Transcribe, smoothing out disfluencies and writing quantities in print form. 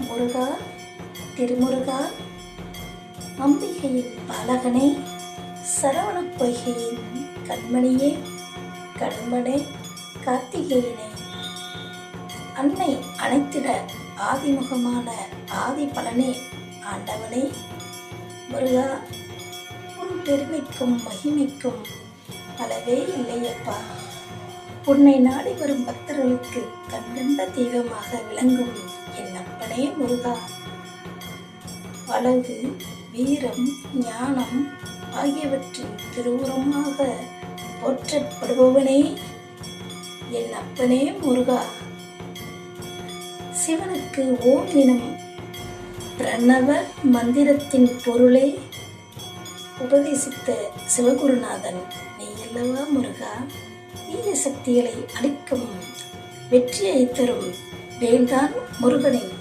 முருகா, திருமுருகா, அம்பிகையின் பாலகனே, சரவணப் பொய்கையின் கண்மணியே, கடும்பனே, கார்த்திகேயனே, அன்னை அணைத்திட ஆதிமுகமான ஆதி பலனே, ஆண்டவனே, முருகா, உன் பெருமைக்கும் மகிமைக்கும் அளவே இல்லையப்பா. உன்னை நாடி வரும் பக்தர்களுக்கு கண்கண்ட தெய்வமாக விளங்கும் என் அப்பனே முருகா, அழகு, வீரம், ஞானம் ஆகியவற்றின் திருவுரமாக போற்றப்படுபவனே என் அப்பனே முருகா. சிவனுக்கு ஓம் எனும் பிரணவ மந்திரத்தின் பொருளை உபதேசித்த சிவகுருநாதன் நீ அல்லவா முருகா. தீய சக்திகளை அழிக்கும் வெற்றியை தரும் வேல்தான் முருகனின்